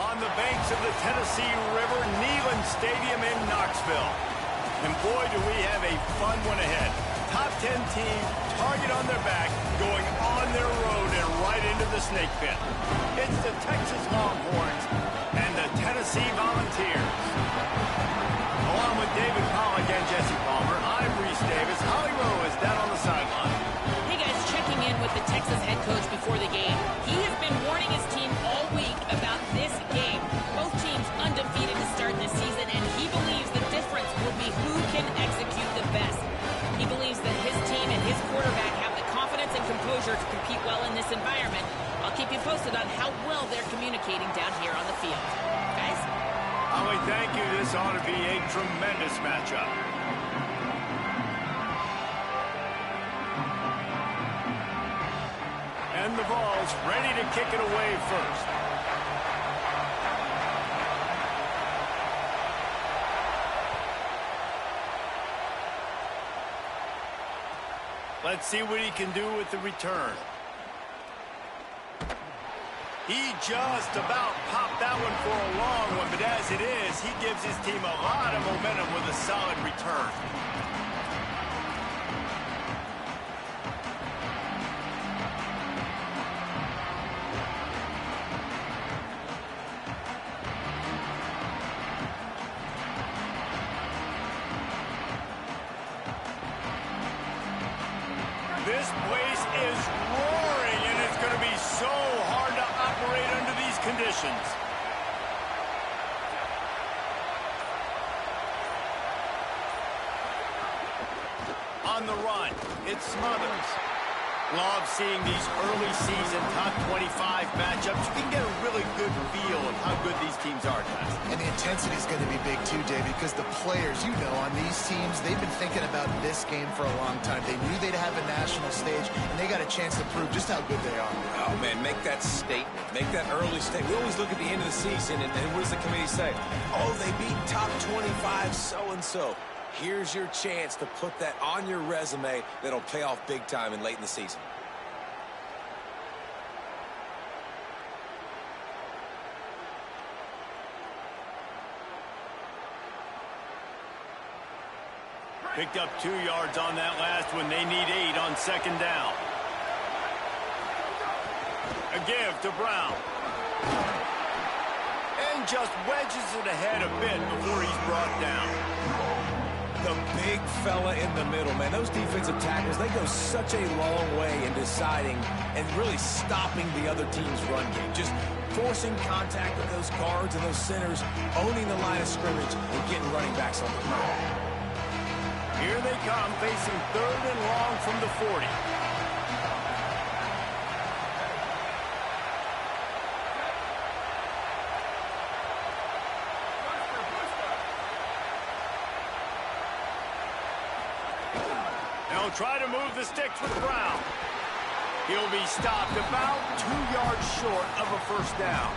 on the banks of the Tennessee River, Neyland Stadium in Knoxville. And boy, do we have a fun one ahead. Top 10 team, target on their back, going on their road and right into the snake pit. It's the Texas Longhorns and the Tennessee Volunteers. Along with David Pollack and Jesse Palmer, I'm Reese Davis. Holly Rowe is down on the sideline. Hey guys, checking in with the Texas head coach before the game. He has been warning his team all week about this game. Both teams undefeated to start this season, and he believes the difference will be who can execute the best. He believes that his team and his quarterback have the confidence and composure to compete well in this environment. I'll keep you posted on how well they're communicating down here on the field. Guys? Holly, thank you. This ought to be a tremendous matchup. And the Vols ready to kick it away first. Let's see what he can do with the return. He just about popped that one for a long one, but as it is, he gives his team a lot of momentum with a solid return. This place is roaring, and it's going to be so hard to operate under these conditions. On the run, it's Smothers. Love seeing these early season top 25 matchups. You can get a really good feel of how good these teams are, guys. And the intensity is going to be big too, David, because the players, you know, on these teams, they've been thinking about this game for a long time. They knew they'd have a national stage, and they got a chance to prove just how good they are. Oh, man, make that statement. Make that early statement. We always look at the end of the season, and what does the committee say? Oh, they beat top 25 so-and-so. Here's your chance to put that on your resume that'll pay off big time and late in the season. Picked up 2 yards on that last one. They need 8 on second down. A give to Brown. And just wedges it ahead a bit before he's brought down. The big fella in the middle, man. Those defensive tackles, they go such a long way in deciding and really stopping the other team's run game. Just forcing contact with those guards and those centers, owning the line of scrimmage, and getting running backs on the ground. Here they come, facing 3rd and long from the 40. They'll try to move the sticks with Brown. He'll be stopped about 2 yards short of a first down.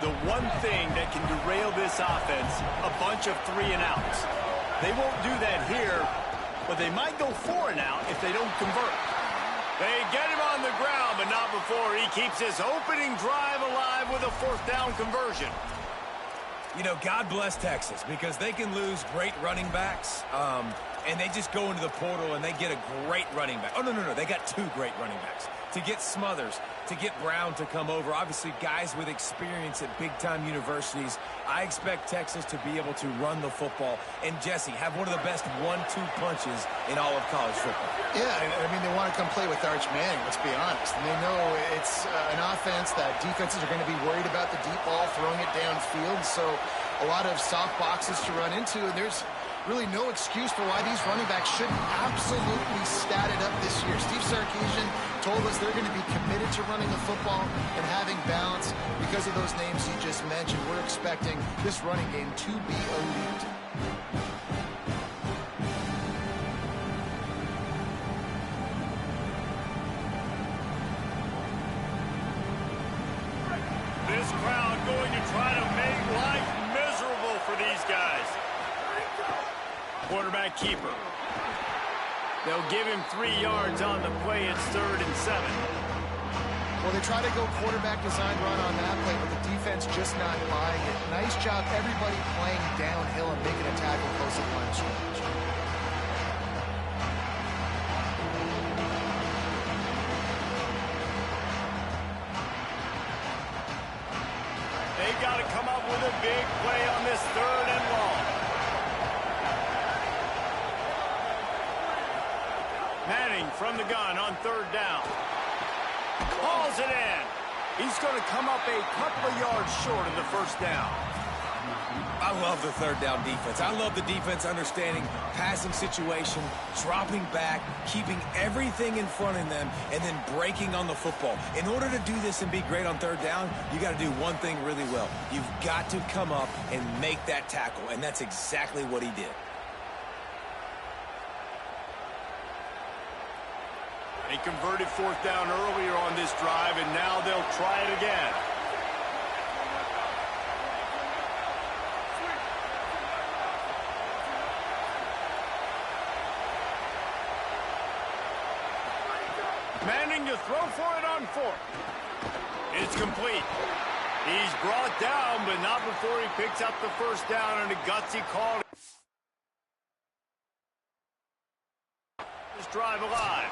The one thing that can derail this offense, a bunch of 3-and-outs. They won't do that here, but they might go 4-and-out if they don't convert. They get him on the ground, but not before he keeps his opening drive alive with a 4th down conversion. You know, God bless Texas, because they can lose great running backs, and they just go into the portal and they get a great running back. Oh, no, they got 2 great running backs. To get Smothers, to get Brown to come over, obviously guys with experience at big-time universities. I expect Texas to be able to run the football and, Jesse, have one of the best 1-2 punches in all of college football. Yeah, I mean, they want to come play with Arch Manning, let's be honest. And they know it's an offense that defenses are going to be worried about the deep ball, throwing it downfield. So a lot of soft boxes to run into, and there's really no excuse for why these running backs shouldn't absolutely stat it up this year. Steve Sarkisian told us they're going to be committed to running the football and having balance. Because of those names he just mentioned, we're expecting this running game to be elite. This crowd going to try to make life miserable for these guys. Quarterback keeper. They'll give him 3 yards on the play. It's 3rd and 7. Well, they try to go quarterback design run on that play, but the defense just not buying it. Nice job, everybody playing downhill and making a tackle close at the line of scrimmage. They got to come up with a big play on this 3rd and long. Manning from the gun on 3rd down. Calls it in. He's going to come up a couple of yards short of the 1st down. I love the 3rd down defense. I love the defense understanding passing situation, dropping back, keeping everything in front of them, and then breaking on the football. In order to do this and be great on 3rd down, you got to do one thing really well. You've got to come up and make that tackle, and that's exactly what he did. They converted 4th down earlier on this drive, and now they'll try it again. Manning to throw for it on 4th. It's complete. He's brought down, but not before he picks up the 1st down and a gutsy call. This drive alive.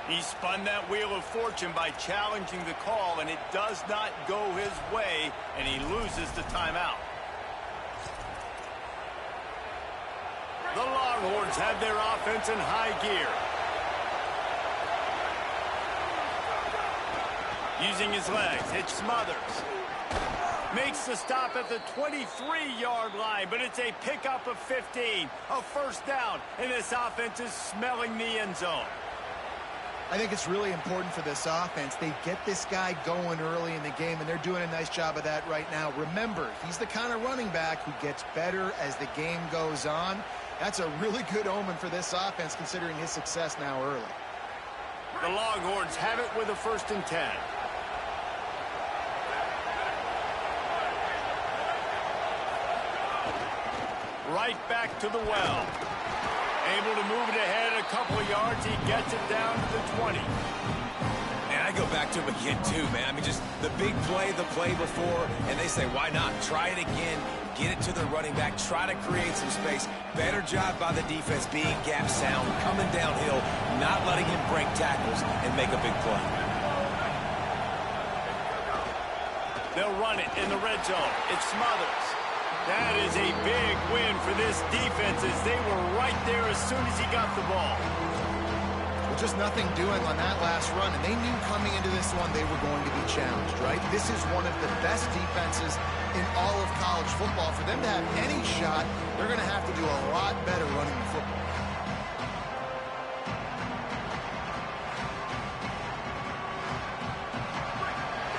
He spun that wheel of fortune by challenging the call, and it does not go his way, and he loses the timeout. The Longhorns have their offense in high gear. Using his legs, it's Smothers. Makes the stop at the 23-yard line, but it's a pickup of 15, a 1st down, and this offense is smelling the end zone. I think it's really important for this offense. They get this guy going early in the game, and they're doing a nice job of that right now. Remember, he's the kind of running back who gets better as the game goes on. That's a really good omen for this offense, considering his success now early. The Longhorns have it with a 1st and 10. Right back to the well. Able to move it ahead a couple of yards. He gets it down to the 20. And I go back to him again, too, man. I mean, just the big play, the play before, and they say, why not? Try it again. Get it to the running back. Try to create some space. Better job by the defense being gap sound, coming downhill, not letting him break tackles and make a big play. They'll run it in the red zone. It's Smothers. That is a big win for this defense as they were right there as soon as he got the ball. Well, just nothing doing on that last run, and they knew coming into this one they were going to be challenged, right? This is one of the best defenses in all of college football. For them to have any shot, they're going to have to do a lot better running the football.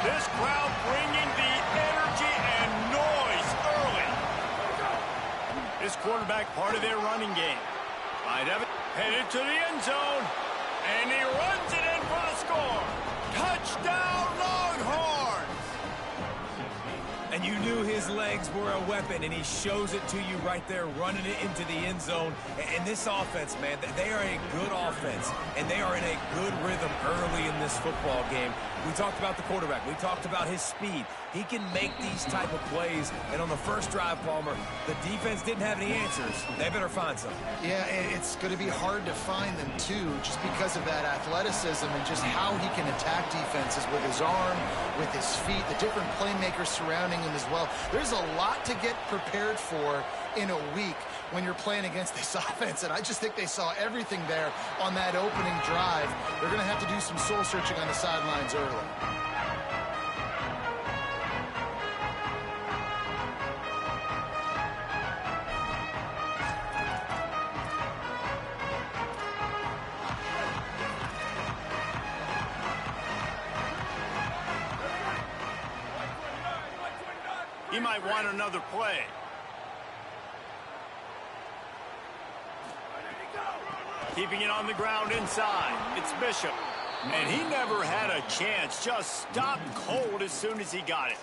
This crowd bringing the energy and noise early. This quarterback part of their running game. Might have it headed to the end zone. And he runs it in for the score. Touchdown, Longhorns! And you knew his legs were a weapon, and he shows it to you right there, running it into the end zone. And this offense, man, they are a good offense, and they are in a good rhythm early in this football game. We talked about the quarterback. We talked about his speed. He can make these type of plays. And on the first drive, Palmer, the defense didn't have any answers. They better find something. Yeah, it's going to be hard to find them, too, just because of that athleticism and just how he can attack defenses with his arm, with his feet, the different playmakers surrounding him as well. There's a lot to get prepared for in a week when you're playing against this offense, and I just think they saw everything there on that opening drive. They're going to have to do some soul-searching on the sidelines early. He might want another play. Keeping it on the ground inside. It's Bishop. And he never had a chance. Just stopped cold as soon as he got it.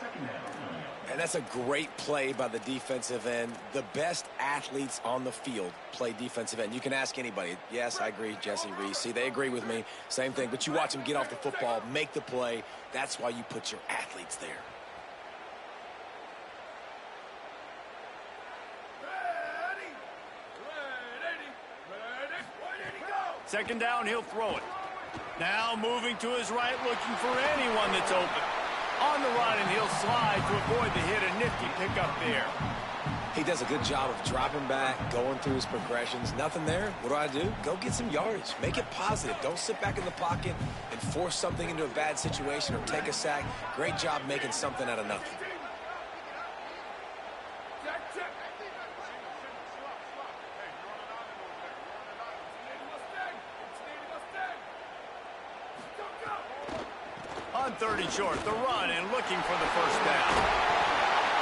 And that's a great play by the defensive end. The best athletes on the field play defensive end. You can ask anybody. Yes, I agree, Jesse Reese. See, they agree with me. Same thing. But you watch them get off the football, make the play. That's why you put your athletes there. Second down, he'll throw it. Now moving to his right, looking for anyone that's open. On the run, and he'll slide to avoid the hit. A nifty pickup there. He does a good job of dropping back, going through his progressions. Nothing there. What do? Go get some yardage. Make it positive. Don't sit back in the pocket and force something into a bad situation or take a sack. Great job making something out of nothing. On 30 short, the run and looking for the first down.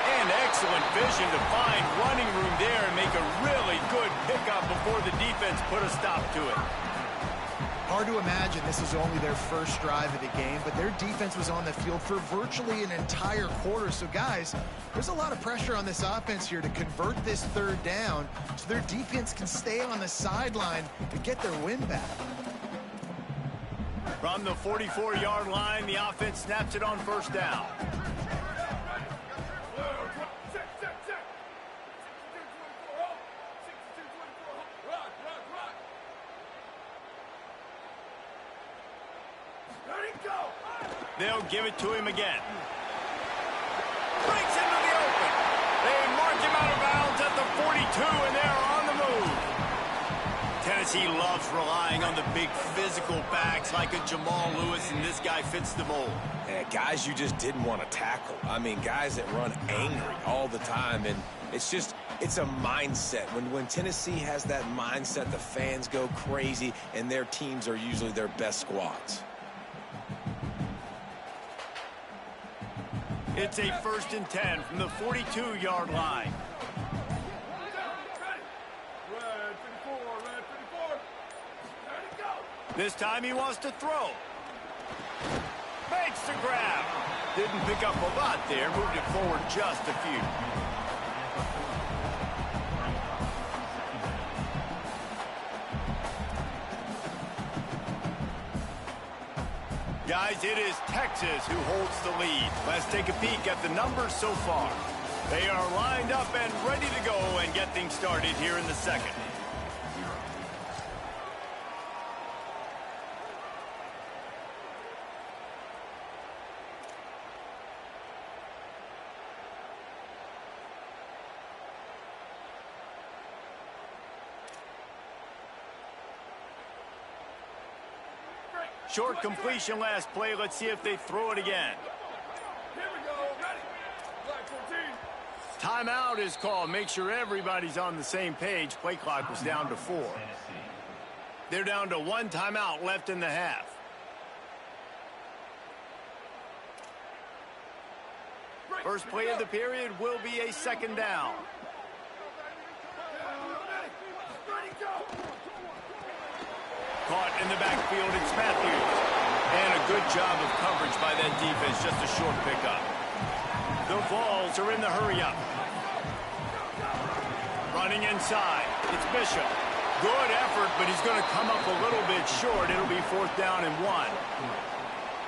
And excellent vision to find running room there and make a really good pickup before the defense put a stop to it. Hard to imagine this is only their first drive of the game, but their defense was on the field for virtually an entire quarter. So, guys, there's a lot of pressure on this offense here to convert this third down so their defense can stay on the sideline and get their win back. From the 44-yard line, the offense snaps it on first down. They'll give it to him again. Breaks into the open. They mark him out of bounds at the 42, and they're on the move. Tennessee loves relying on the big physical backs like a Jamal Lewis, and this guy fits the mold. Yeah, guys you just didn't want to tackle. I mean, guys that run angry all the time, and it's a mindset. When Tennessee has that mindset, the fans go crazy, and their teams are usually their best squads. It's a 1st and 10 from the 42-yard line. This time he wants to throw. Makes the grab. Didn't pick up a lot there. Moved it forward just a few. Guys, it is Texas who holds the lead. Let's take a peek at the numbers so far. They are lined up and ready to go and get things started here in the second. Short completion last play. Let's see if they throw it again. Here we go. Ready. Black 14. Timeout is called. Make sure everybody's on the same page. Play clock was down to 4. They're down to 1 timeout left in the half. First play of the period will be a second down. Caught in the backfield, it's Matthews. And a good job of coverage by that defense, just a short pickup. The Vols are in the hurry-up. Running inside, it's Bishop. Good effort, but he's going to come up a little bit short. It'll be 4th down and 1.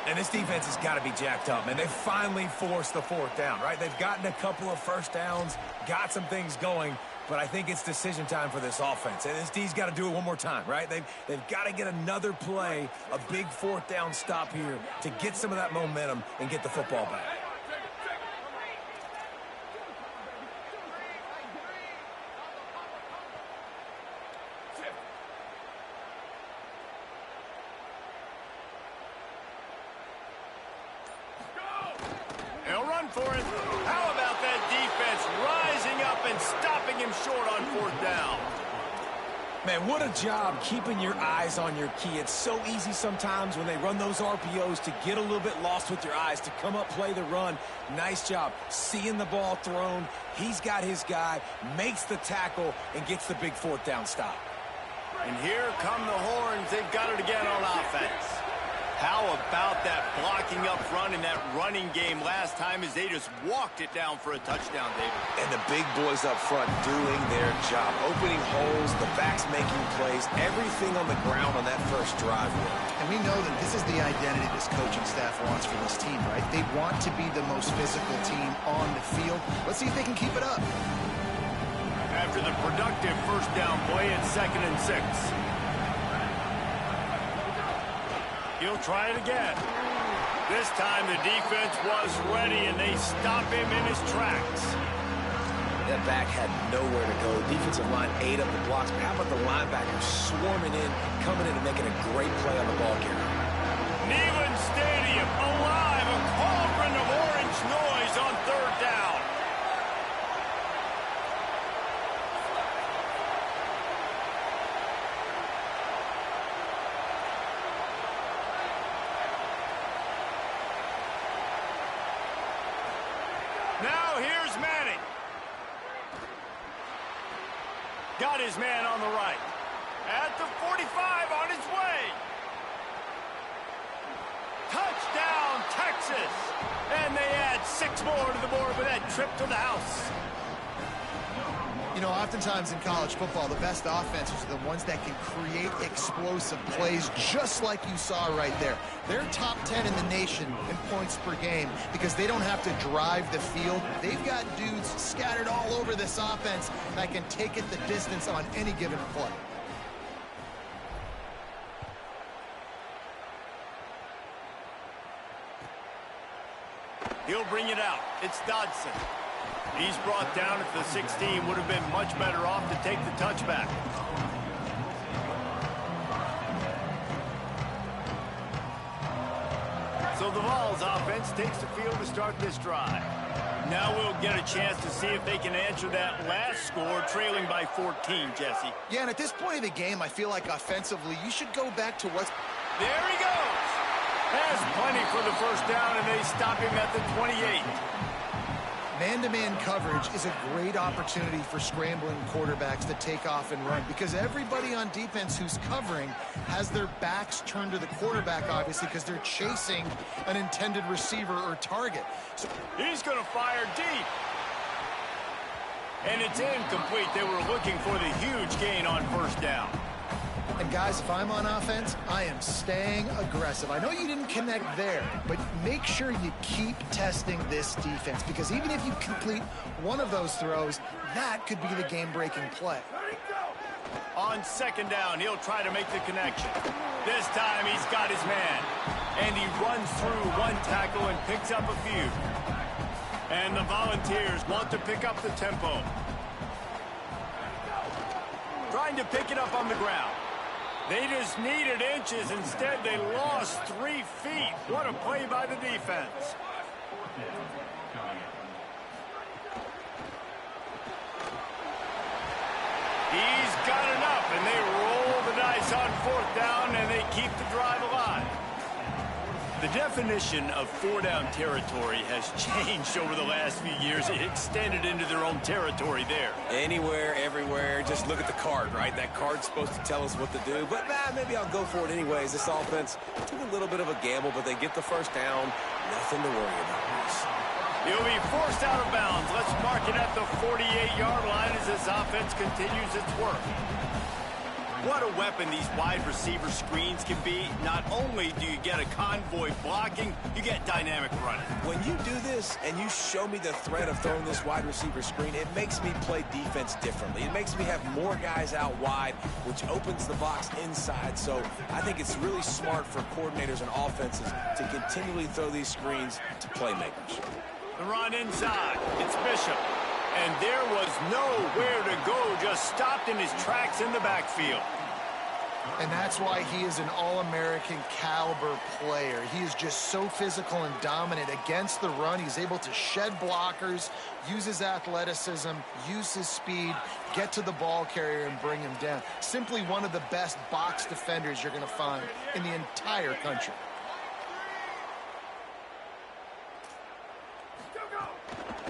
And this defense has got to be jacked up, man. They finally forced the 4th down, right? They've gotten a couple of first downs, got some things going, but I think it's decision time for this offense. And this D's got to do it one more time, right? They've got to get another play, a big 4th down stop here to get some of that momentum and get the football back. They'll run for it. How about that defense rising up and stopping him short on 4th down? Man, what a job keeping your eyes on your key. It's so easy sometimes when they run those RPOs to get a little bit lost with your eyes, to come up, play the run. Nice job seeing the ball thrown. He's got his guy, makes the tackle, and gets the big 4th down stop. And here come the horns. They've got it again on offense. How about that blocking up front in that running game last time as they just walked it down for a touchdown, David? And the big boys up front doing their job. Opening holes, the backs making plays, everything on the ground on that first drive worked. And we know that this is the identity this coaching staff wants for this team, right? They want to be the most physical team on the field. Let's see if they can keep it up. After the productive first down play, it's 2nd and 6. He'll try it again. This time the defense was ready, and they stop him in his tracks. That back had nowhere to go. Defensive line ate up the blocks. But how about the linebackers swarming in, coming in and making a great play on the ball carrier? Neyland Stadium alive, a cauldron of orange noise on 3rd down. Now here's Manning. Got his man on the right. At the 45 on his way. Touchdown, Texas. And they add 6 more to the board with that trip to the house. You know, oftentimes in college football, the best offenses are the ones that can create explosive plays just like you saw right there. They're top 10 in the nation in points per game because they don't have to drive the field. They've got dudes scattered all over this offense that can take it the distance on any given play. He'll bring it out. It's Dodson. He's brought down at the 16. Would have been much better off to take the touchback. So the Vols offense takes the field to start this drive. Now we'll get a chance to see if they can answer that last score, trailing by 14, Jesse. Yeah, and at this point of the game, I feel like offensively, you should go back to what's... There he goes. Has plenty for the first down, and they stop him at the 28. Man-to-man coverage is a great opportunity for scrambling quarterbacks to take off and run because everybody on defense who's covering has their backs turned to the quarterback, obviously, because they're chasing an intended receiver or target. So he's going to fire deep. And it's incomplete. They were looking for the huge gain on first down. And guys, if I'm on offense, I am staying aggressive. I know you didn't connect there, but make sure you keep testing this defense because even if you complete one of those throws, that could be the game-breaking play. On 2nd down, he'll try to make the connection. This time he's got his man. And he runs through one tackle and picks up a few. And the Volunteers want to pick up the tempo. Trying to pick it up on the ground. They just needed inches. Instead, they lost 3 feet. What a play by the defense. He's got enough, and they roll the dice on 4th down, and they keep the drive alive. The definition of 4-down territory has changed over the last few years. It extended into their own territory there. Anywhere, everywhere, just look at the card, right? That card's supposed to tell us what to do, but maybe I'll go for it anyways. This offense took a little bit of a gamble, but they get the first down. Nothing to worry about. He'll be forced out of bounds. Let's mark it at the 48-yard line as this offense continues its work. What a weapon these wide receiver screens can be. Not only do you get a convoy blocking, you get dynamic running. When you do this and you show me the threat of throwing this wide receiver screen, it makes me play defense differently. It makes me have more guys out wide, which opens the box inside. So I think it's really smart for coordinators and offenses to continually throw these screens to playmakers. The run inside. It's Bishop. And there was nowhere to go, just stopped in his tracks in the backfield. And that's why he is an all-American caliber player. He is just so physical and dominant against the run. He's able to shed blockers, use his athleticism, use his speed, get to the ball carrier and bring him down. Simply one of the best box defenders you're going to find in the entire country.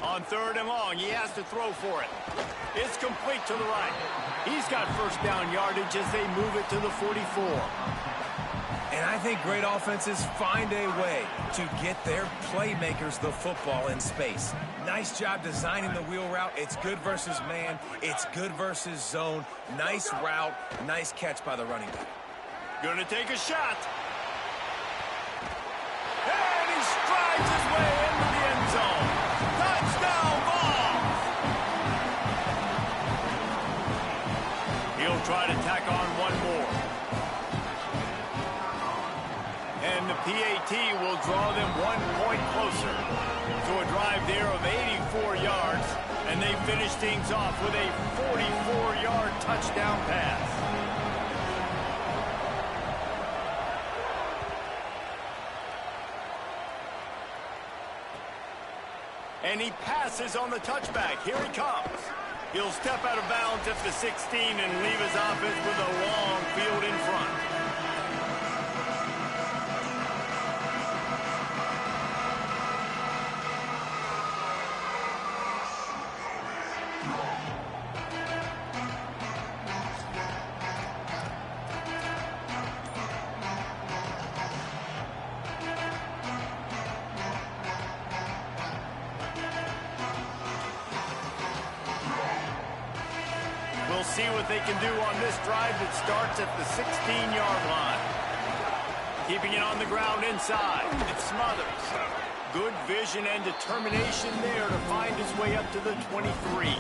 On 3rd and long, he has to throw for it. It's complete to the right. He's got first down yardage as they move it to the 44. And I think great offenses find a way to get their playmakers the football in space. Nice job designing the wheel route. It's good versus man. It's good versus zone. Nice route. Nice catch by the running back. Gonna take a shot. And he strides his way into the end zone. Touchdown ball. He'll try to tack on one more. And the PAT will draw them 1 point closer to a drive there of 84 yards. And they finish things off with a 44-yard touchdown pass. And he passes on the touchback. Here he comes. He'll step out of bounds at the 16 and leave his offense with a long field in front. We'll see what they can do on this drive that starts at the 16-yard line. Keeping it on the ground inside. It smothers. Good vision and determination there to find his way up to the 23.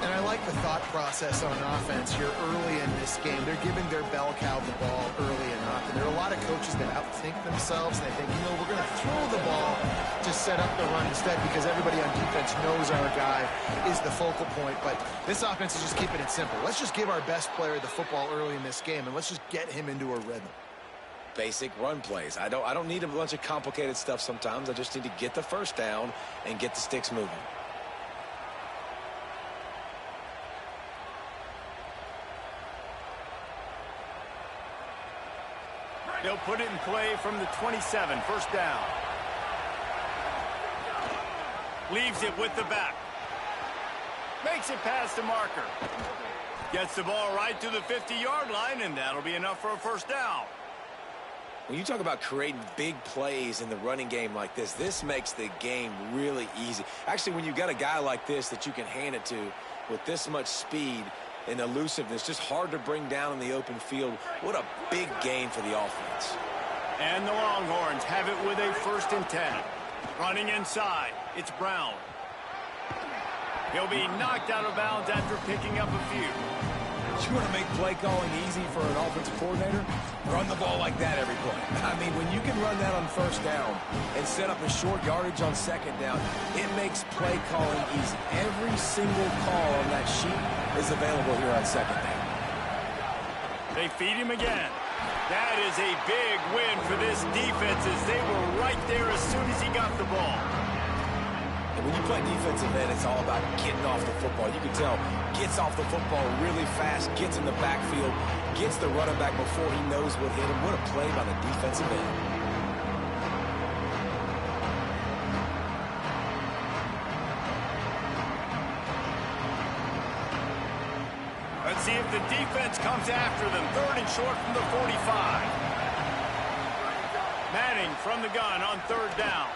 And I like the thought process on offense here early in this game. They're giving their bell cow the ball early enough. And there are a lot of coaches that outthink themselves. And they think, you know, we're going to throw the ball to set up the run instead because everybody on defense knows our guy is the focal point. But this offense is just keeping it simple. Let's just give our best player the football early in this game, and let's just get him into a rhythm. Basic run plays. I don't need a bunch of complicated stuff sometimes. I just need to get the first down and get the sticks moving. They'll put it in play from the 27, first down. Leaves it with the back. Makes it past the marker. Gets the ball right to the 50-yard line, and that'll be enough for a first down. When you talk about creating big plays in the running game like this makes the game really easy. Actually, when you've got a guy like this that you can hand it to with this much speed and elusiveness, just hard to bring down in the open field. What a big gain for the offense. And the Longhorns have it with a 1st and 10. Running inside, it's Brown. He'll be knocked out of bounds after picking up a few. You want to make play calling easy for an offensive coordinator? Run the ball like that every play. I mean, when you can run that on first down and set up a short yardage on second down, it makes play calling easy. Every single call on that sheet is available here on second down. They feed him again. That is a big win for this defense as they were right there as soon as he got the ball. And when you play defensive end, it's all about getting off the football. You can tell, gets off the football really fast, gets in the backfield, gets the running back before he knows what hit him. What a play by the defensive end. Let's see if the defense comes after them. 3rd and short from the 45. Manning from the gun on 3rd down.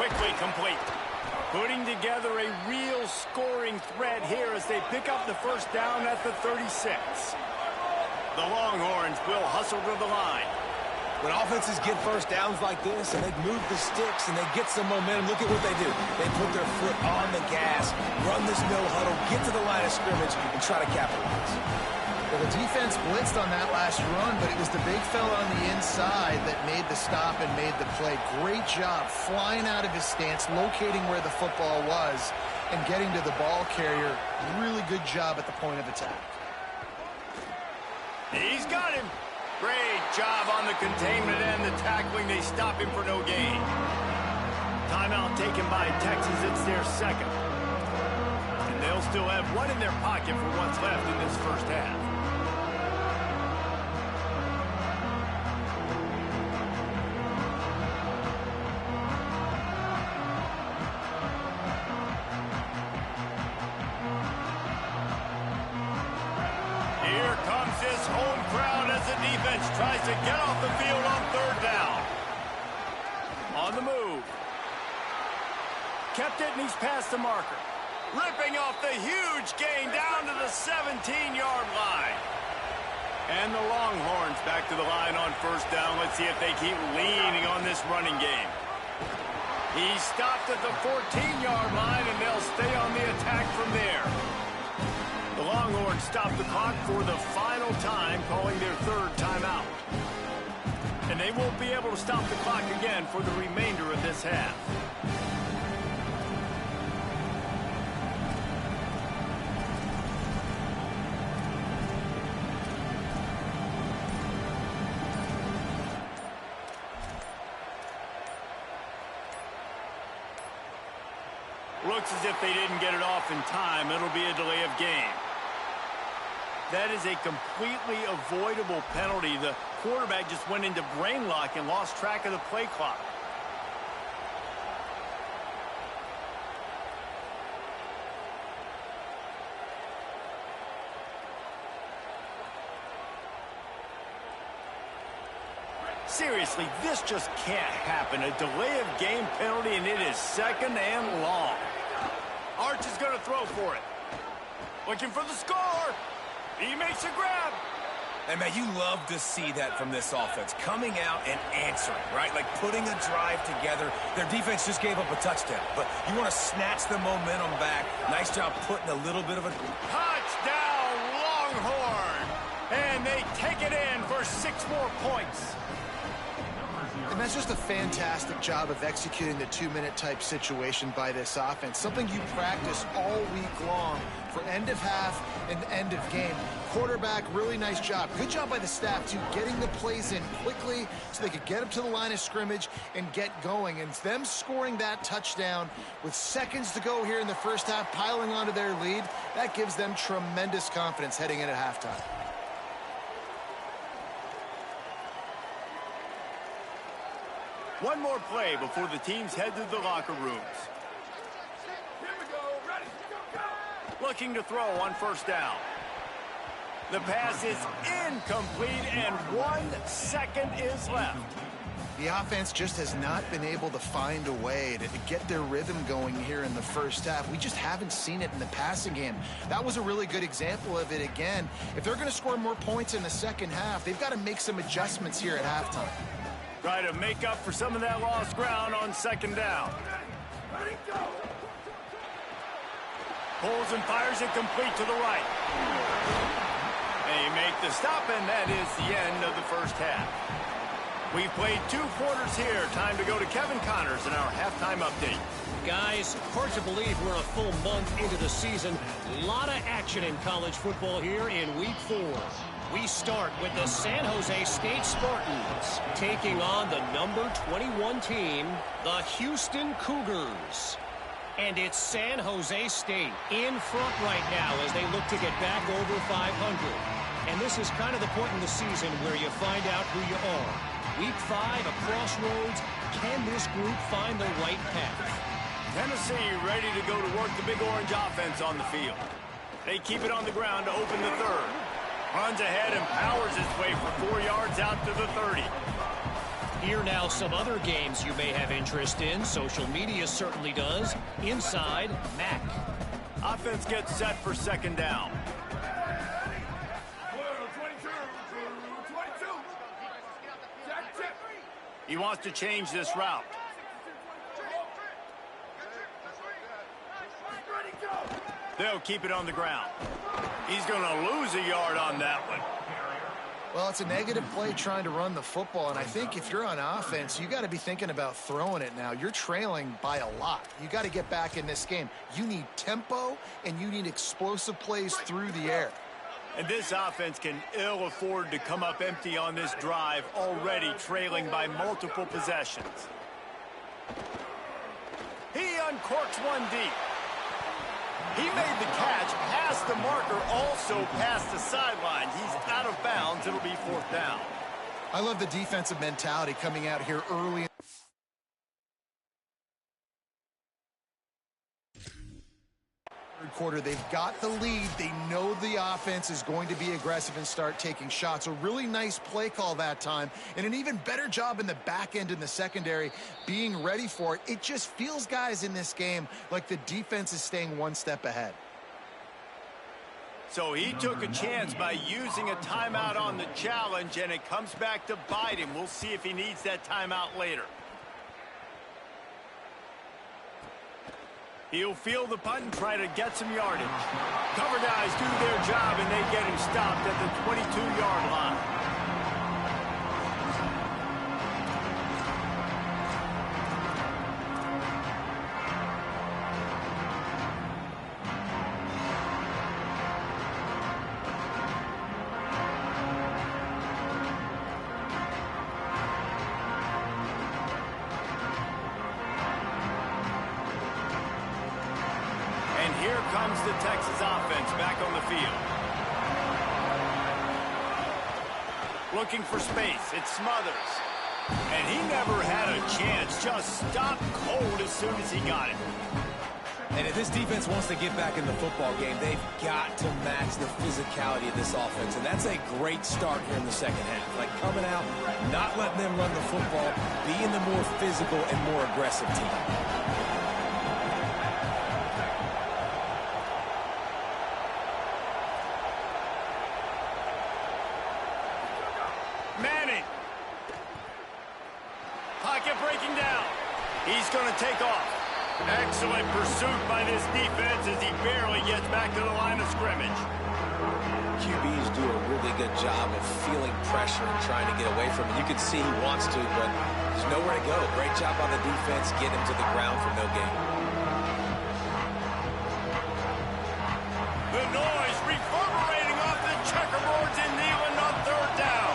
Quickly complete. Putting together a real scoring threat here as they pick up the first down at the 36. The Longhorns will hustle to the line. When offenses get first downs like this and they move the sticks and they get some momentum, look at what they do. They put their foot on the gas, run this no huddle, get to the line of scrimmage, and try to capitalize. Well, the defense blitzed on that last run, but it was the big fella on the inside that made the stop and made the play. Great job flying out of his stance, locating where the football was, and getting to the ball carrier. Really good job at the point of attack. He's got him. Great job on the containment and the tackling. They stop him for no gain. Timeout taken by Texas. It's their 2nd. And they'll still have one in their pocket for what's left in this first half. Here comes this home crowd as the defense tries to get off the field on third down. On the move. Kept it, and he's past the marker. Ripping off the huge gain down to the 17-yard line. And the Longhorns back to the line on first down. Let's see if they keep leaning on this running game. He stopped at the 14-yard line, and they'll stay on the attack from there. The Longhorns stop the clock for the final time, calling their third timeout. And they won't be able to stop the clock again for the remainder of this half. Looks as if they didn't get it off in time. It'll be a delay of game. That is a completely avoidable penalty. The quarterback just went into brain lock and lost track of the play clock. Seriously, this just can't happen. A delay of game penalty, and it is second and long. Arch is going to throw for it. Looking for the score. He makes a grab. And, man, you love to see that from this offense. Coming out and answering, right? Like putting a drive together. Their defense just gave up a touchdown. But you want to snatch the momentum back. Nice job putting a little bit of a... Touchdown, Longhorn. And they take it in for 6 more points. And that's just a fantastic job of executing the 2-minute type situation by this offense. Something you practice all week long for end of half and end of game. Quarterback, really nice job. Good job by the staff, too, getting the plays in quickly so they could get up to the line of scrimmage and get going. And them scoring that touchdown with seconds to go here in the first half, piling onto their lead, that gives them tremendous confidence heading in at halftime. One more play before the teams head to the locker rooms. Here we go. Ready, go. Looking to throw on first down. The pass is incomplete, and 1 second is left. The offense just has not been able to find a way to get their rhythm going here in the first half. We just haven't seen it in the passing game. That was a really good example of it again. If they're going to score more points in the second half, they've got to make some adjustments here at halftime. Try to make up for some of that lost ground on second down. Ready, go. Pulls and fires it complete to the right. They make the stop, and that is the end of the first half. We've played 2 quarters here. Time to go to Kevin Connors in our halftime update. Guys, hard to believe we're a full month into the season. A lot of action in college football here in Week 4. We start with the San Jose State Spartans taking on the number 21 team, the Houston Cougars. And it's San Jose State in front right now as they look to get back over 500. And this is kind of the point in the season where you find out who you are. Week 5, a crossroads. Can this group find the right path? Tennessee ready to go to work the Big Orange offense on the field. They keep it on the ground to open the third. Runs ahead and powers his way for 4 yards out to the 30. Here now some other games you may have interest in. Social media certainly does. Inside, Mac. Offense gets set for second down. 22. Check. He wants to change this route. Ready, go. They'll keep it on the ground. He's going to lose a yard on that one. Well, it's a negative play trying to run the football, and I think if you're on offense, you got to be thinking about throwing it now. You're trailing by a lot. You got to get back in this game. You need tempo, and you need explosive plays through the air. And this offense can ill afford to come up empty on this drive, already trailing by multiple possessions. He uncorks one deep. He made the catch, past the marker, also past the sideline. He's out of bounds. It'll be fourth down. I love the defensive mentality coming out here early. quarter. They've got the lead. They know the offense is going to be aggressive and start taking shots. A really nice play call that time, and an even better job in the back end in the secondary being ready for it. It just feels, guys, in this game like the defense is staying one step ahead. So he took a chance by using a timeout on the challenge, and it comes back to bite him. We'll see if he needs that timeout later. He'll field the punt and try to get some yardage. Cover guys do their job, and they get him stopped at the 22-yard line. Here comes the Texas offense back on the field. Looking for space. It's Smothers. And he never had a chance. Just stopped cold as soon as he got it. And if this defense wants to get back in the football game, they've got to match the physicality of this offense. And that's a great start here in the second half. Like coming out, not letting them run the football, being the more physical and more aggressive team. Pocket breaking down. He's going to take off. Excellent pursuit by this defense as he barely gets back to the line of scrimmage. QBs do a really good job of feeling pressure and trying to get away from it. You can see he wants to, but there's nowhere to go. Great job on the defense, get him to the ground for no gain. The noise reverberating off the checkerboards in Neyland on third down.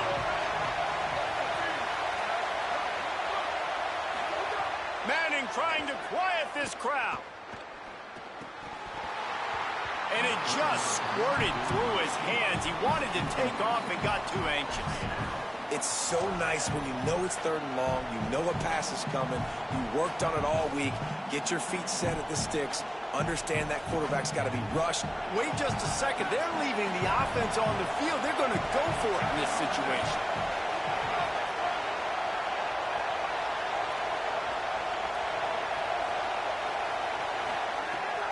Manning trying to quiet this crowd. And it just squirted through his hands. He wanted to take off and got too anxious. It's so nice when you know it's third and long, you know a pass is coming, you worked on it all week, get your feet set at the sticks, understand that quarterback's got to be rushed. Wait just a second. They're leaving the offense on the field. They're going to go for it in this situation.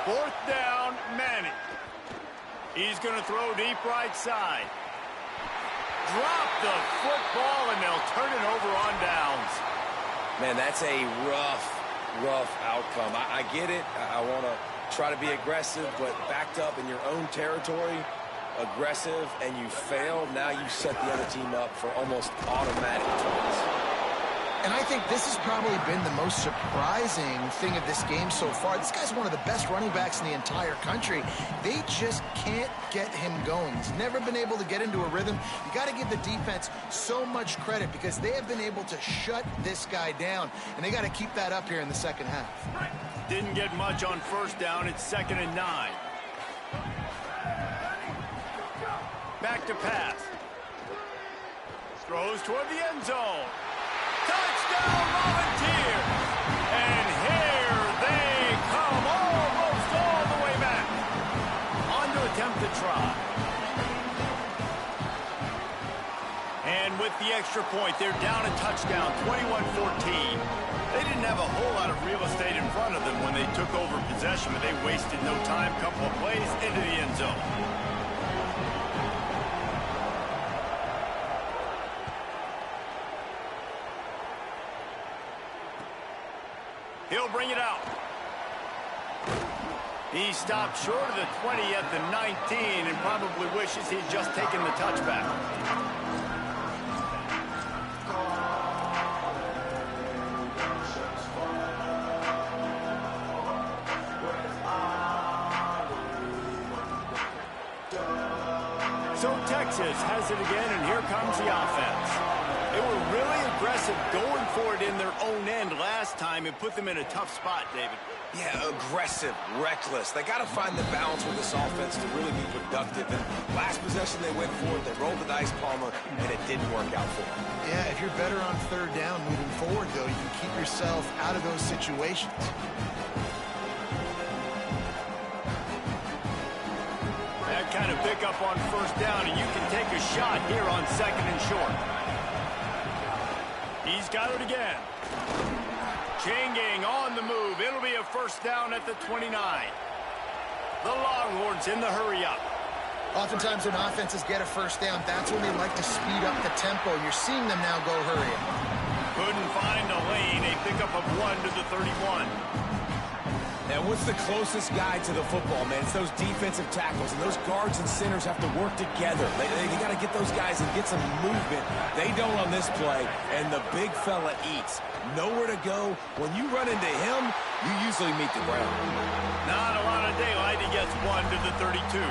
Fourth down, Manning. He's going to throw deep right side. Drop the football, and they'll turn it over on downs. Man, that's a rough outcome. I get it. I want to try to be aggressive, but backed up in your own territory, aggressive, and you fail. Now you set the other team up for almost automatic points. And I think this has probably been the most surprising thing of this game so far. This guy's one of the best running backs in the entire country. They just can't get him going. He's never been able to get into a rhythm. You got to give the defense so much credit because they have been able to shut this guy down, and they got to keep that up here in the second half. Didn't get much on first down. It's 2nd and 9. Back to pass. Throws toward the end zone. Touchdown, Volunteers! And here they come, almost all the way back. On to attempt to try. And with the extra point, they're down a touchdown, 21-14. They didn't have a whole lot of real estate in front of them when they took over possession, but they wasted no time. Couple of plays into the end zone. He'll bring it out. He stopped short of the 20 at the 19 and probably wishes he'd just taken the touchback. So Texas has it again, and here comes the offense. They were really aggressive going for it in their own end last time and put them in a tough spot, David. Yeah, aggressive, reckless. They got to find the balance with this offense to really be productive. And last possession they went for it, they rolled the dice, Palmer, and it didn't work out for them. Yeah, if you're better on third down moving forward, though, you can keep yourself out of those situations. up on first down, and you can take a shot here on second and short. He's got it again. Chain gang on the move. It'll be a first down at the 29. The Longhorns in the hurry up. Oftentimes when offenses get a first down, that's when they like to speed up the tempo. You're seeing them now go hurry up. Couldn't find a lane. A pickup of 1 to the 31. Now, what's the closest guy to the football, man? It's those defensive tackles, and those guards and centers have to work together. They got to get those guys and get some movement. They don't on this play, and the big fella eats. Nowhere to go. When you run into him, you usually meet the ground. Not a lot of daylight. He gets 1 to the 32.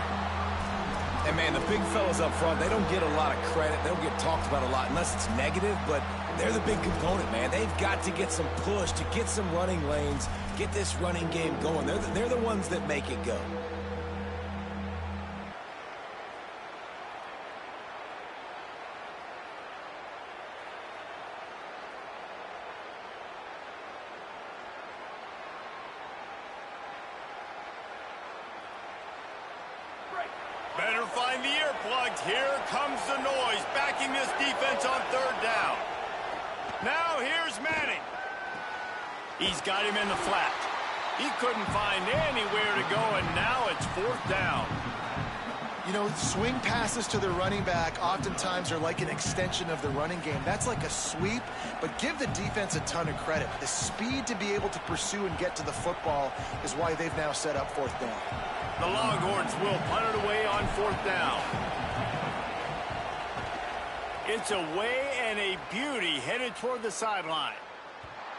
And, man, the big fellas up front, they don't get a lot of credit. They don't get talked about a lot unless it's negative, but they're the big component, man. They've got to get some push to get some running lanes, get this running game going. They're the ones that make it go. Better find the earplugs. Here comes the noise, backing this defense on third down. Now here's Manning. He's got him in the flat. He couldn't find anywhere to go, and now it's fourth down. You know, swing passes to the running back oftentimes are like an extension of the running game. That's like a sweep, but give the defense a ton of credit. The speed to be able to pursue and get to the football is why they've now set up fourth down. The Longhorns will punt it away on fourth down. It's away and a beauty headed toward the sideline.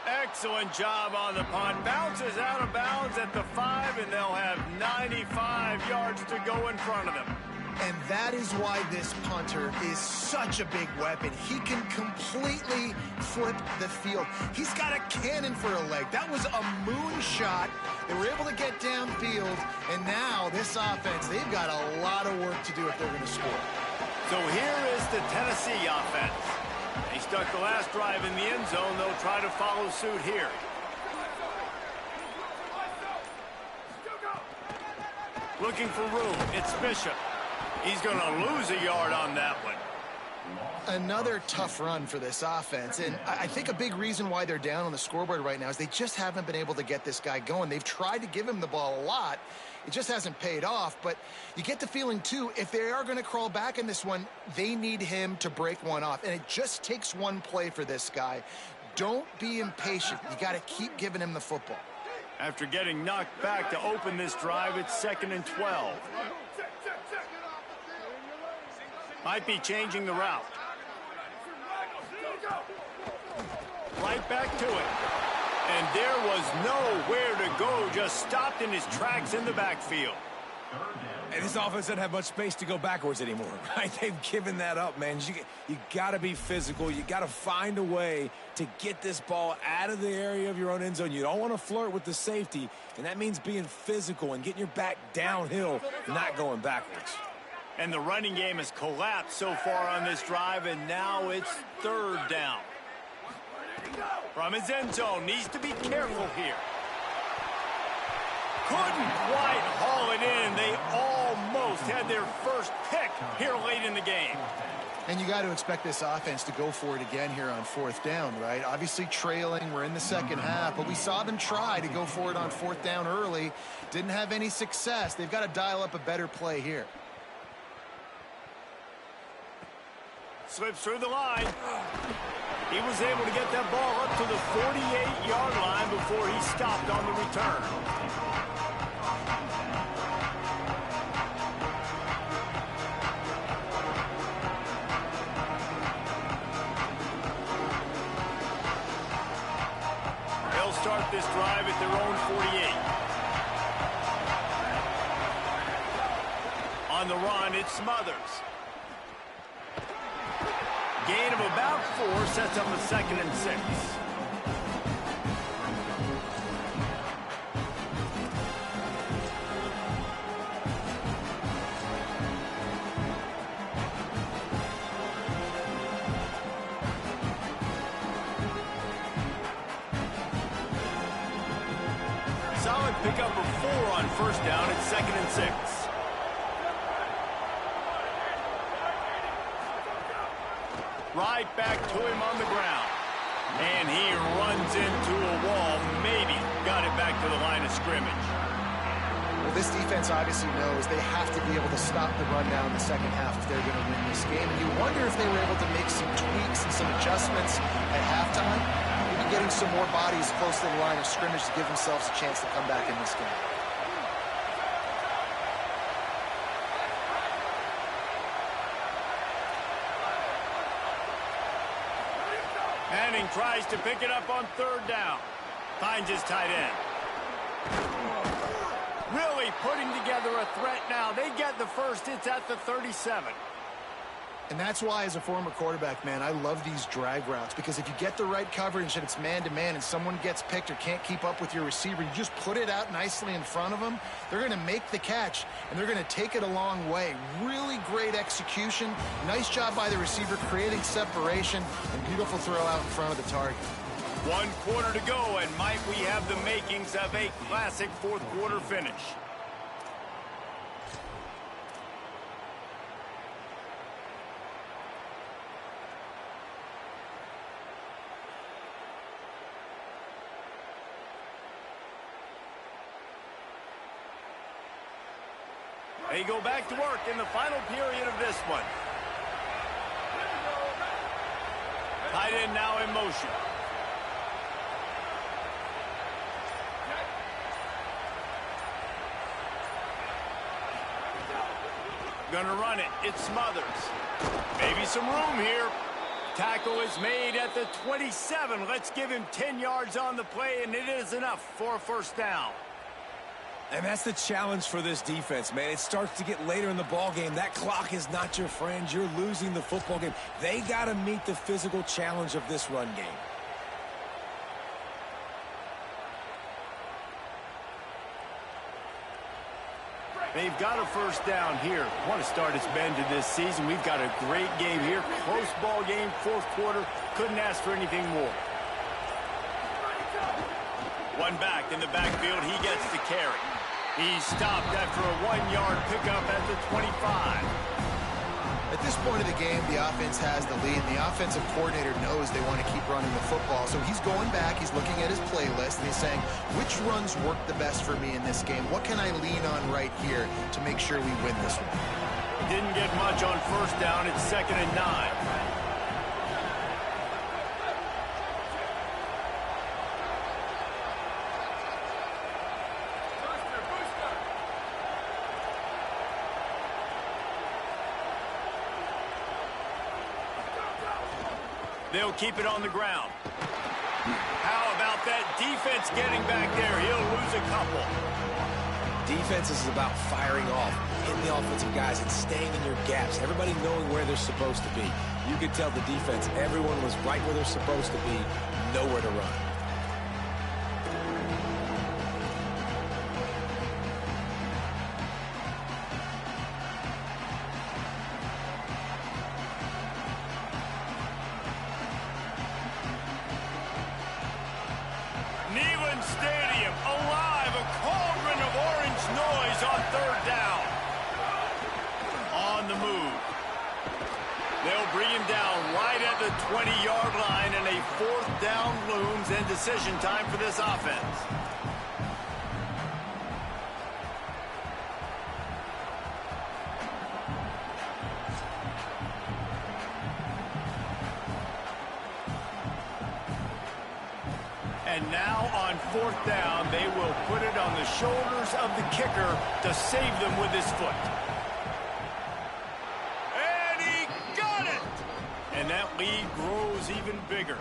Excellent job on the punt. Bounces out of bounds at the 5, and they'll have 95 yards to go in front of them. And that is why this punter is such a big weapon. He can completely flip the field. He's got a cannon for a leg. That was a moonshot. They were able to get downfield, and now this offense, they've got a lot of work to do if they're going to score. So here is the Tennessee offense. They stuck the last drive in the end zone. They'll try to follow suit here. Looking for room. It's Bishop. He's going to lose a yard on that one. Another tough run for this offense, and I think a big reason why they're down on the scoreboard right now is they just haven't been able to get this guy going. They've tried to give him the ball a lot. It just hasn't paid off, but you get the feeling, too, if they are going to crawl back in this one, they need him to break one off, and it just takes one play for this guy. Don't be impatient. You got to keep giving him the football. After getting knocked back to open this drive, it's 2nd and 12. Might be changing the route. Right back to it. And there was nowhere to go, just stopped in his tracks in the backfield. And this offense doesn't have much space to go backwards anymore, right? They've given that up, man. You got to be physical. You got to find a way to get this ball out of the area of your own end zone. You don't want to flirt with the safety, and that means being physical and getting your back downhill, not going backwards. And the running game has collapsed so far on this drive, and now it's third down. From his end zone, needs to be careful here. Couldn't quite haul it in. They almost had their first pick here late in the game. And you got to expect this offense to go for it again here on fourth down, right? Obviously trailing, we're in the second half, but we saw them try to go for it on fourth down early. Didn't have any success. They've got to dial up a better play here. Slips through the line. He was able to get that ball up to the 48-yard line before he stopped on the return. They'll start this drive at their own 48. On the run, it's Smothers. Gain of about 4 sets up a 2nd and 6. Solid pickup of 4 on first down at 2nd and 6. Right back to him on the ground. And he runs into a wall. Maybe got it back to the line of scrimmage. Well, this defense obviously knows they have to be able to stop the run down in the second half if they're going to win this game. And you wonder if they were able to make some tweaks and some adjustments at halftime. Maybe getting some more bodies close to the line of scrimmage to give themselves a chance to come back in this game. Manning tries to pick it up on third down. Finds his tight end. Really putting together a threat now. They get the first. It's at the 37. And that's why, as a former quarterback, man, I love these drag routes, because if you get the right coverage and it's man-to-man and someone gets picked or can't keep up with your receiver, you just put it out nicely in front of them. They're going to make the catch, and they're going to take it a long way. Really great execution. Nice job by the receiver creating separation, and beautiful throw out in front of the target. 1 quarter to go, and might we have the makings of a classic fourth quarter finish. They go back to work in the final period of this one. Tight end now in motion. Gonna run it. It's Smothers. Maybe some room here. Tackle is made at the 27. Let's give him 10 yards on the play, and it is enough for a first down. And that's the challenge for this defense, man. It starts to get later in the ball game. That clock is not your friend. You're losing the football game. They got to meet the physical challenge of this run game. They've got a first down here. Want to start its bend to this season. We've got a great game here. Close ball game, fourth quarter. Couldn't ask for anything more. One back in the backfield. He gets the carry. He's stopped after a 1-yard pickup at the 25. At this point of the game, the offense has the lead, and the offensive coordinator knows they want to keep running the football. So he's going back, he's looking at his playlist, and he's saying, which runs work the best for me in this game? What can I lean on right here to make sure we win this one? Didn't get much on first down. It's 2nd and 9. They'll keep it on the ground. How about that defense getting back there? He'll lose a couple. Defense is about firing off, hitting the offensive guys, and staying in your gaps. Everybody knowing where they're supposed to be. You could tell the defense, everyone was right where they're supposed to be, nowhere to run. Stadium alive, a cauldron of orange noise on third down. On the move. They'll bring him down right at the 20-yard line, and a fourth down looms, and decision time for this offense. And now on fourth down, they will put it on the shoulders of the kicker to save them with his foot. And he got it! And that lead grows even bigger.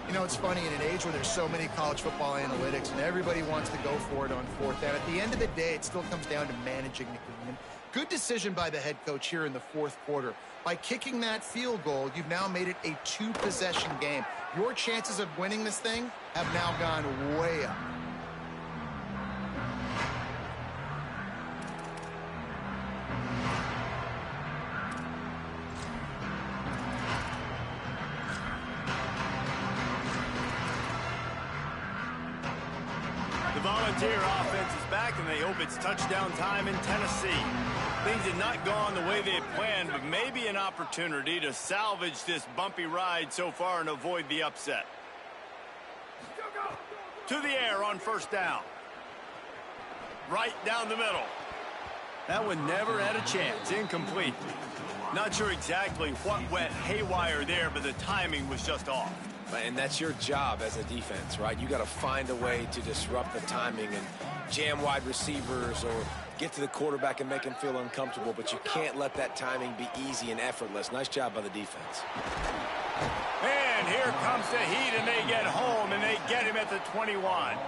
You know, it's funny, in an age where there's so many college football analytics and everybody wants to go for it on fourth down, at the end of the day, it still comes down to managing the game. Good decision by the head coach here in the fourth quarter. By kicking that field goal, you've now made it a 2-possession game. Your chances of winning this thing have now gone way up. The Volunteer offense is back, and they hope it's touchdown time in Tennessee. Things had not gone the way they had planned, but maybe an opportunity to salvage this bumpy ride so far and avoid the upset. To the air on first down. Right down the middle. That one never had a chance. Incomplete. Not sure exactly what went haywire there, but the timing was just off. And that's your job as a defense, right? You got to find a way to disrupt the timing and jam wide receivers or get to the quarterback and make him feel uncomfortable, but you can't let that timing be easy and effortless. Nice job by the defense. And here comes the heat, and they get home, and they get him at the 21.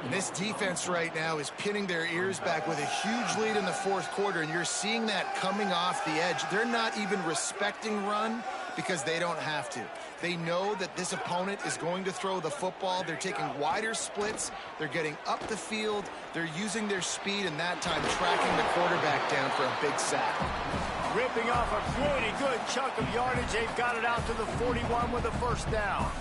And this defense right now is pinning their ears back with a huge lead in the fourth quarter, and you're seeing that coming off the edge. They're not even respecting run because they don't have to. They know that this opponent is going to throw the football. They're taking wider splits. They're getting up the field. They're using their speed, and that time tracking the quarterback down for a big sack. Ripping off a pretty good chunk of yardage. They've got it out to the 41 with a first down.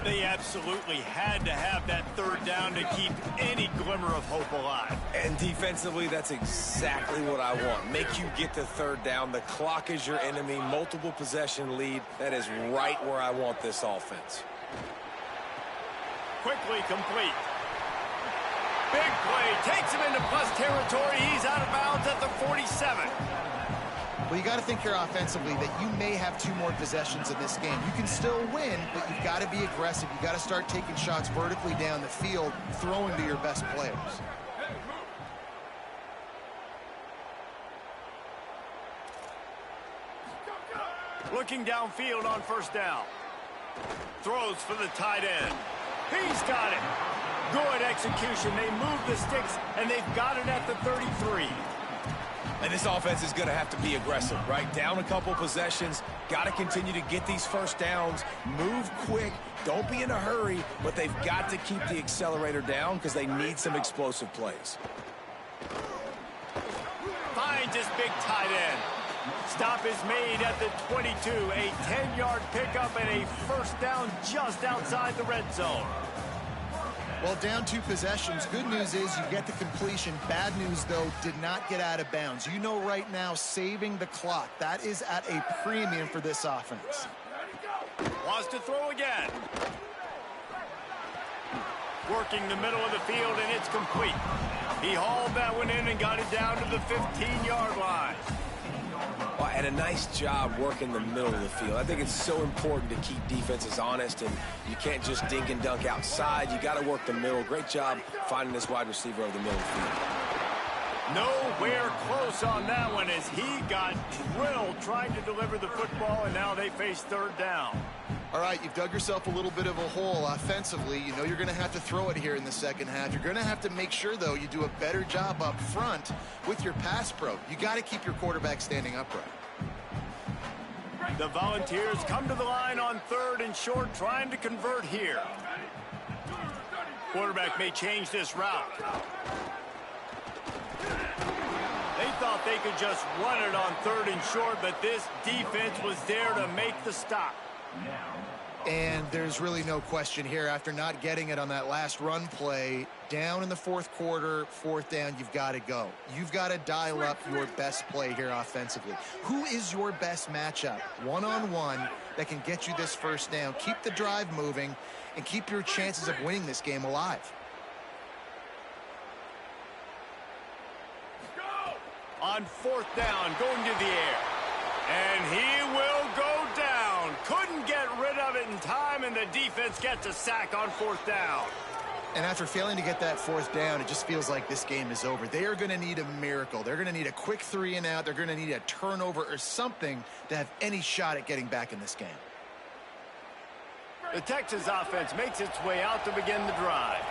They absolutely had to have that third down to keep any glimmer of hope alive. And defensively, that's exactly what I want. Make you get to third down. The clock is your enemy. Multiple possession lead. That is right where I want this offense. Quickly complete. Big play. Takes him into plus territory. He's out of bounds at the 47. Well, you got to think here offensively that you may have 2 more possessions in this game. You can still win, but you've got to be aggressive. You've got to start taking shots vertically down the field, throwing to your best players. Looking downfield on first down. Throws for the tight end. He's got it. Good execution. They move the sticks, and they've got it at the 33. And this offense is going to have to be aggressive, right? Down a couple possessions. Got to continue to get these first downs. Move quick. Don't be in a hurry, but they've got to keep the accelerator down because they need some explosive plays. Finds his big tight end. Stop is made at the 22. A 10-yard pickup and a first down just outside the red zone. Well, down 2 possessions. Good news is you get the completion. Bad news, though, did not get out of bounds. You know right now, saving the clock, that is at a premium for this offense. Wants to throw again. Working the middle of the field, and it's complete. He hauled that one in and got it down to the 15-yard line. Well, and a nice job working the middle of the field. I think it's so important to keep defenses honest, and you can't just dink and dunk outside. You got to work the middle. Great job finding this wide receiver over the middle of the field. Nowhere close on that one as he got drilled trying to deliver the football, and now they face third down. All right, you've dug yourself a little bit of a hole offensively. You know you're going to have to throw it here in the second half. You're going to have to make sure, though, you do a better job up front with your pass pro. You got to keep your quarterback standing upright. The Volunteers come to the line on third and short, trying to convert here. Quarterback may change this route. They thought they could just run it on third and short, but this defense was there to make the stop. And there's really no question here. After not getting it on that last run play, down in the fourth quarter, fourth down, you've got to go. You've got to dial up your best play here offensively. Who is your best matchup, one-on-one, that can get you this first down? Keep the drive moving and keep your chances of winning this game alive. On fourth down, going to the air. And he will go down. Couldn't get rid of it in time, and the defense gets a sack on fourth down. And after failing to get that fourth down, it just feels like this game is over. They are going to need a miracle. They're going to need a quick 3 and out. They're going to need a turnover or something to have any shot at getting back in this game. The Texas offense makes its way out to begin the drive.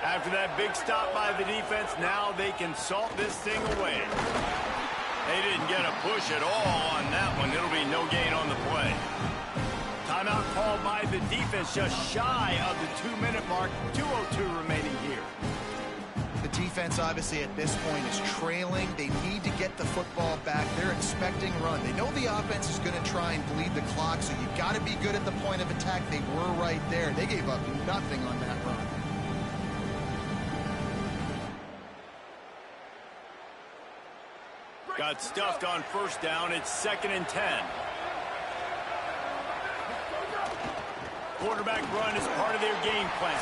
After that big stop by the defense, now they can salt this thing away. They didn't get a push at all on that one. It'll be no gain on the play. Timeout called by the defense just shy of the 2-minute mark. 2:02 remaining here. The defense, obviously, at this point is trailing. They need to get the football back. They're expecting run. They know the offense is going to try and bleed the clock, so you've got to be good at the point of attack. They were right there. They gave up nothing on that run. Got stuffed on first down. It's 2nd and 10. Quarterback run is part of their game plan.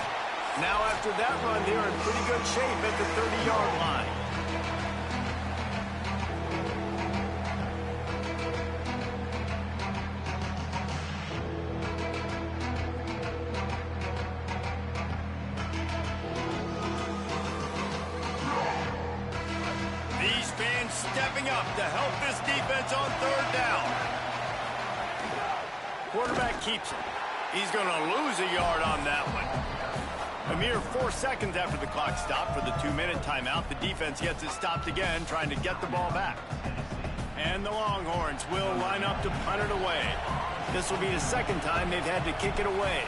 Now after that run, they're in pretty good shape at the 30-yard line. These fans stepping up to help this defense on 3rd down. Quarterback keeps it. He's going to lose a yard on that one. A mere 4 seconds after the clock stopped for the 2-minute timeout, the defense gets it stopped again, trying to get the ball back. And the Longhorns will line up to punt it away. This will be the 2nd time they've had to kick it away.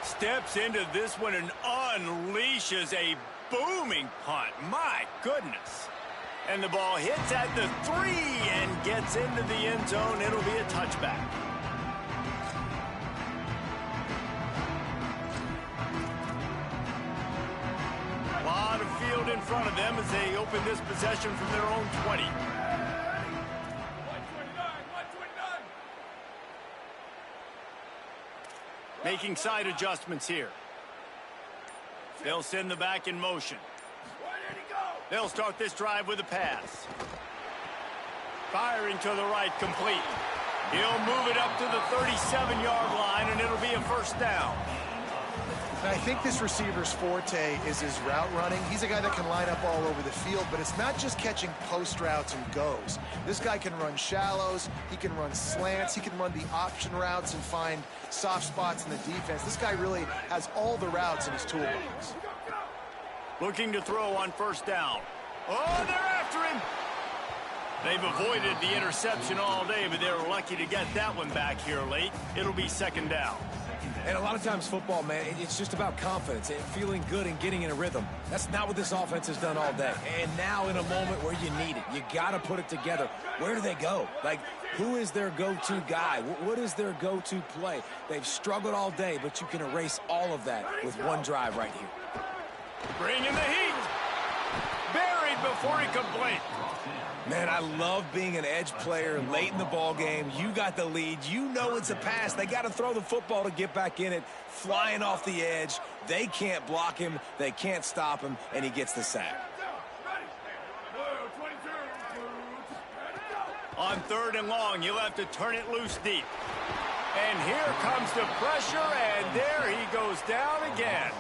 Steps into this one and unleashes a booming punt. My goodness. And the ball hits at the 3 and gets into the end zone. It'll be a touchback. A lot of field in front of them as they open this possession from their own 20. 129. Making side adjustments here. They'll send the back in motion. They'll start this drive with a pass. Firing to the right, complete. He'll move it up to the 37-yard line, and it'll be a 1st down. And I think this receiver's forte is his route running. He's a guy that can line up all over the field, but it's not just catching post routes and goes. This guy can run shallows, he can run slants, he can run the option routes and find soft spots in the defense. This guy really has all the routes in his toolbox. Looking to throw on 1st down. Oh, they're after him. They've avoided the interception all day, but they're lucky to get that one back here late. It'll be 2nd down. And a lot of times football, man, it's just about confidence and feeling good and getting in a rhythm. That's not what this offense has done all day. And now in a moment where you need it, you got to put it together. Where do they go? Like, who is their go-to guy? What is their go-to play? They've struggled all day, but you can erase all of that with one drive right here. Bringing the heat. Buried before he could blink. Man, I love being an edge player late in the ball game. You got the lead. You know it's a pass. They got to throw the football to get back in it. Flying off the edge. They can't block him. They can't stop him, and he gets the sack. On 3rd and long, you'll have to turn it loose deep. And here comes the pressure, and there he goes down again.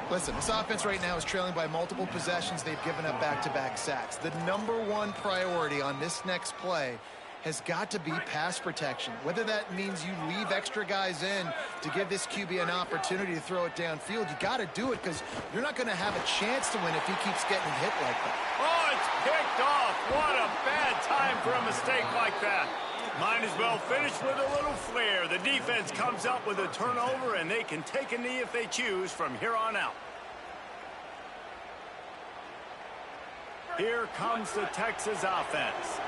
Listen, this offense right now is trailing by multiple possessions. They've given up back-to-back sacks. The #1 priority on this next play has got to be pass protection. Whether that means you leave extra guys in to give this QB an opportunity to throw it downfield, you got to do it because you're not going to have a chance to win if he keeps getting hit like that. Oh, it's picked off. What a bad time for a mistake like that. Might as well finish with a little flair. The defense comes up with a turnover, and they can take a knee if they choose from here on out. Here comes the Texas offense.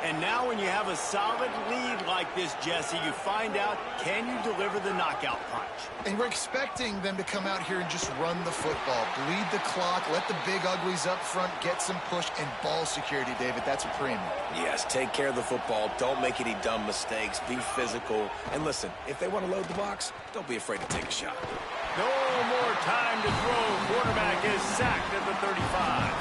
And now when you have a solid lead like this, Jesse, you find out, can you deliver the knockout punch? And we're expecting them to come out here and just run the football, bleed the clock, let the big uglies up front get some push, and ball security, David. That's a premium. Yes, take care of the football. Don't make any dumb mistakes. Be physical. And listen, if they want to load the box, don't be afraid to take a shot. No more time to throw. Quarterback is sacked at the 35.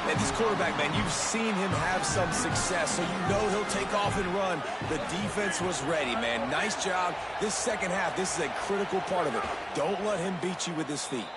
And this quarterback, man, you've seen him have some success, so you know he'll take off and run. The defense was ready, man. Nice job. This second half, this is a critical part of it. Don't let him beat you with his feet.